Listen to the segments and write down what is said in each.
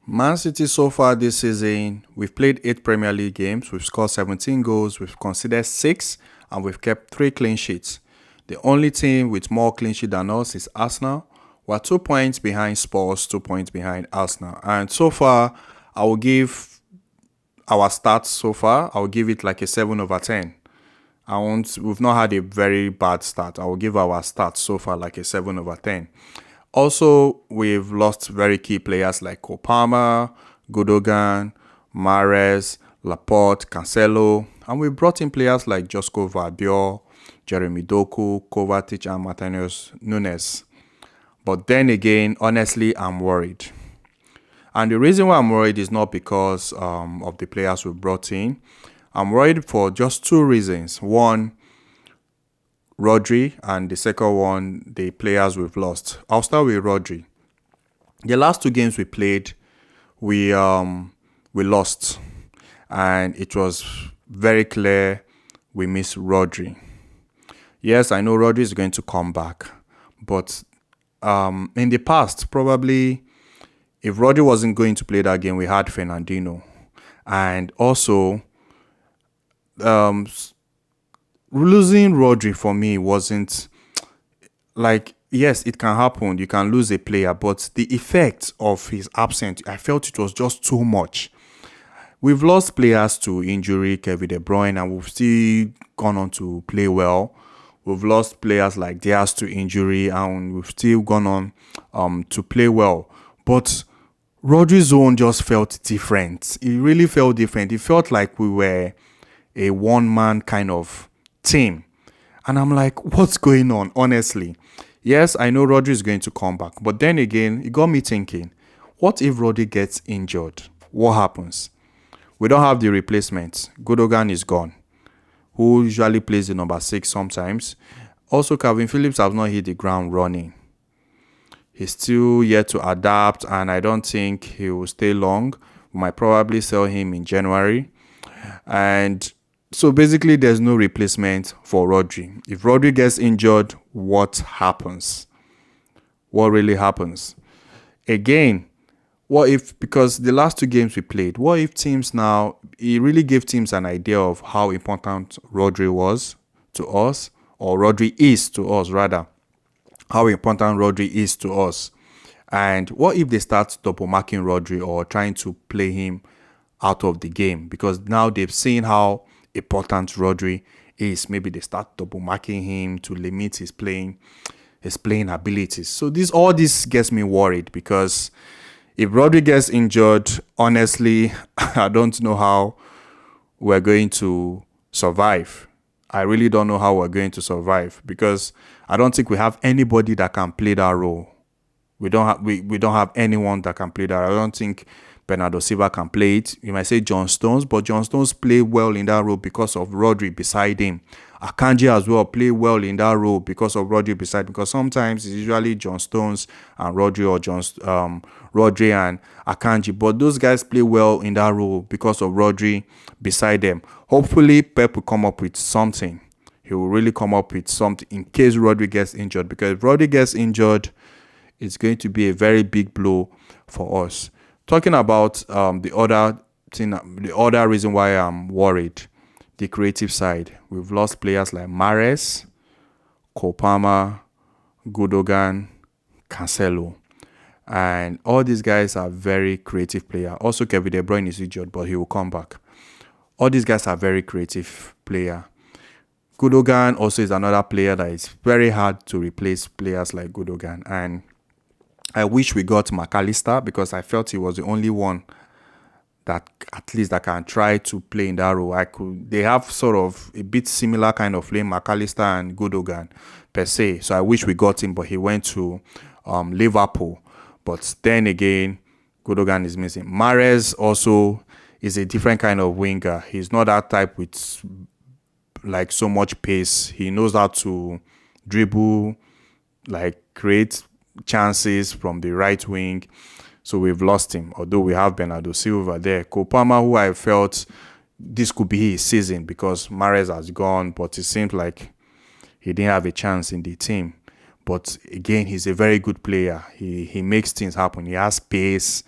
Man City so far this season, we've played 8 Premier League games, we've scored 17 goals, we've conceded 6, and we've kept 3 clean sheets. The only team with more clean sheets than us is Arsenal. We're 2 points behind Spurs, 2 points behind Arsenal. And so far, I will give our stats so far, I will give it like a 7 over 10. We've not had a very bad start. I will give our stats so far like a 7 over 10. Also, we've lost very key players like Kopama, Gudogan, Mares, Laporte, Cancelo, and we brought in players like Josko Vardiol, Jeremy Doku, Kovacic, and Martinez Nunes. But then again, honestly, I'm worried. And the reason why I'm worried is not because of the players we brought in. I'm worried for just 2 reasons. One, Rodri, and the second one, the players we've lost. I'll start with Rodri. The last 2 games we played, we lost, and it was very clear we miss Rodri. Yes, I know Rodri is going to come back, but in the past, probably if Rodri wasn't going to play that game, we had Fernandinho, and also losing Rodri for me wasn't like, yes, it can happen. You can lose a player, but the effect of his absence, I felt it was just too much. We've lost players to injury, Kevin De Bruyne, and we've still gone on to play well. We've lost players like Diaz to injury, and we've still gone on to play well. But Rodri's own just felt different. It really felt different. It felt like we were a one-man kind of team. And I'm like, what's going on, honestly? Yes, I know Rodri is going to come back. But then again, it got me thinking, what if Rodri gets injured? What happens? We don't have the replacement. Gudogan is gone, who usually plays the number 6 sometimes. Also, Calvin Phillips has not hit the ground running. He's still yet to adapt, and I don't think he will stay long. We might probably sell him in January. And so basically, there's no replacement for Rodri. If Rodri gets injured, what happens? What really happens? Again, what if, because the last 2 games we played, what if teams now, it really gave teams an idea of how important Rodri was to us, or Rodri is to us, rather, how important Rodri is to us. And what if they start double marking Rodri or trying to play him out of the game? Because now they've seen how important Rodri is. Maybe they start double marking him to limit his playing abilities. So all this gets me worried, because if Rodri gets injured, honestly, I don't know how we're going to survive. I really don't know how we're going to survive, because I don't think we have anybody that can play that role. We don't have anyone that can play that. I don't think Bernardo Silva can play it. You might say John Stones, but John Stones played well in that role because of Rodri beside him. Akanji as well played well in that role because of Rodri beside him. Because sometimes it's usually John Stones and Rodri, or Rodri and Akanji. But those guys play well in that role because of Rodri beside them. Hopefully, Pep will come up with something. He will really come up with something in case Rodri gets injured. Because if Rodri gets injured, it's going to be a very big blow for us. Talking about the other reason why I'm worried, the creative side. We've lost players like Mares, Kopama, Gudogan, Cancelo. And all these guys are very creative players. Also, Kevin De Bruyne is injured, but he will come back. All these guys are very creative players. Gudogan also is another player that is very hard to replace players like Gudogan. And I wish we got McAllister, because I felt he was the only one that at least that can try to play in that role. They have sort of a bit similar kind of play, McAllister and Gudogan per se. So I wish we got him, but he went to Liverpool. But then again, Gudogan is missing. Mahrez also is a different kind of winger. He's not that type with like so much pace. He knows how to dribble, like create chances from the right wing. So we've lost him, although we have Bernardo Silva there. Kopama, who I felt this could be his season, because Mahrez has gone, but it seems like he didn't have a chance in the team. But again, he's a very good player. He makes things happen. He has pace.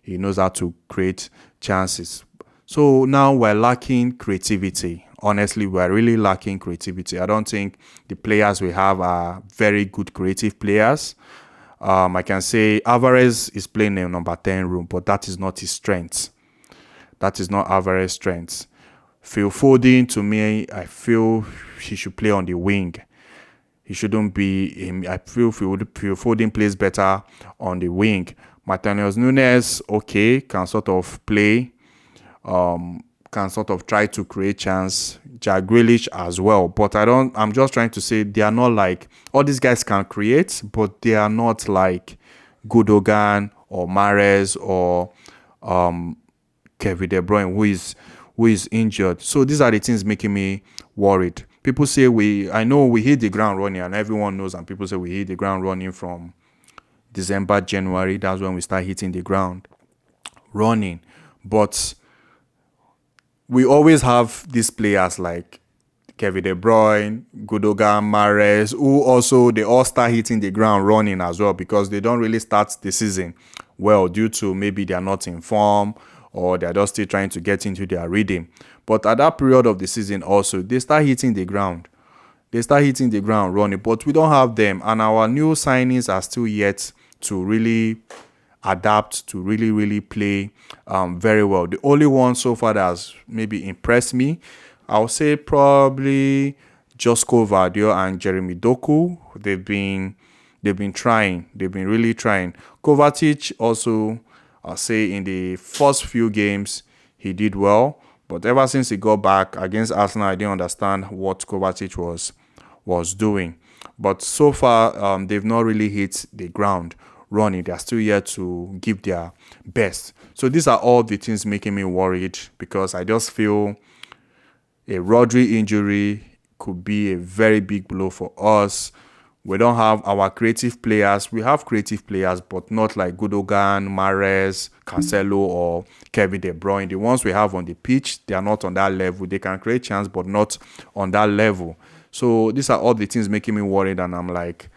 He knows how to create chances. So now we're lacking creativity. Honestly, we're really lacking creativity. I don't think the players we have are very good creative players. I can say Alvarez is playing in number 10 room, but that is not his strength. That is not Alvarez's strength. Phil Foden, to me, I feel he should play on the wing. He shouldn't be him. I feel Phil Foden plays better on the wing. Matheus Nunes, okay, can sort of play, can sort of try to create chance. Jack Grealish as well, but I'm just trying to say they are not like, all these guys can create, but they are not like Gundogan or Mahrez or Kevin De Bruyne, who is injured. So these are the things making me worried. People say I know we hit the ground running, and everyone knows, and people say we hit the ground running from December, January. That's when we start hitting the ground running. But we always have these players like Kevin De Bruyne, Gundogan, Mahrez, who also, they all start hitting the ground running as well, because they don't really start the season well due to maybe they are not in form or they're just still trying to get into their rhythm. But at that period of the season also, they start hitting the ground. They start hitting the ground running, but we don't have them. And our new signings are still yet to really adapt, to really play very well. The only one so far that has maybe impressed me, I'll say probably Josko Vardio and Jeremy Doku. They've been trying. They've been really trying. Kovacic also, I'll say in the first few games, he did well. But ever since he got back against Arsenal, I didn't understand what Kovacic was doing. But so far, they've not really hit the ground running. They're still yet to give their best. So these are all the things making me worried, because I just feel a Rodri injury could be a very big blow for us. We don't have our creative players. We have creative players, but not like Gundogan, Mahrez, Cancelo, or Kevin De Bruyne. The ones we have on the pitch, they are not on that level. They can create chance, but not on that level. So these are all the things making me worried, and I'm like,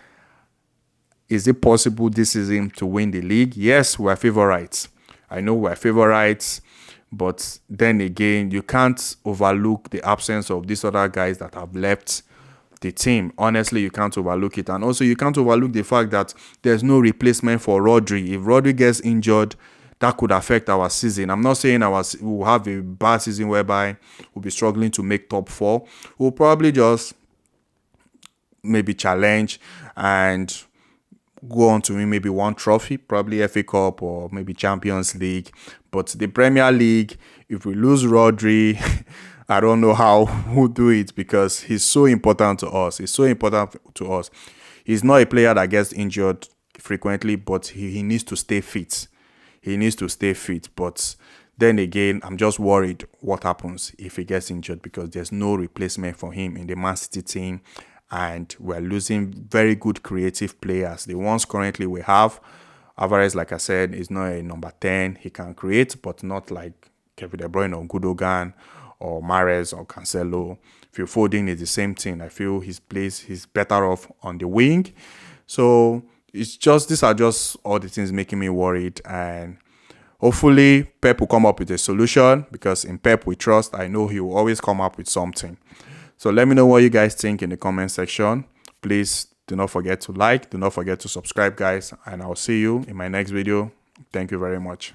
is it possible this season to win the league? Yes, we're favorites. I know we're favorites, but then again, you can't overlook the absence of these other guys that have left the team. Honestly, you can't overlook it. And also, you can't overlook the fact that there's no replacement for Rodri. If Rodri gets injured, that could affect our season. I'm not saying we'll have a bad season whereby we'll be struggling to make top 4. We'll probably just maybe challenge and go on to win maybe one trophy, probably FA Cup or maybe Champions League. But the Premier League, if we lose Rodri, I don't know how we'll do it, because he's so important to us. He's so important to us. He's not a player that gets injured frequently, but he needs to stay fit. He needs to stay fit. But then again, I'm just worried what happens if he gets injured, because there's no replacement for him in the Man City team. And we're losing very good creative players. The ones currently we have, Alvarez, like I said, is not a number 10. He can create, but not like Kevin De Bruyne or Gundogan or Mahrez or Cancelo. Phil Foden is the same thing. I feel he's better off on the wing. So it's just, these are just all the things making me worried. And hopefully Pep will come up with a solution, because in Pep we trust. I know he will always come up with something. So let me know what you guys think in the comment section. Please do not forget to like, do not forget to subscribe, guys, and I'll see you in my next video. Thank you very much.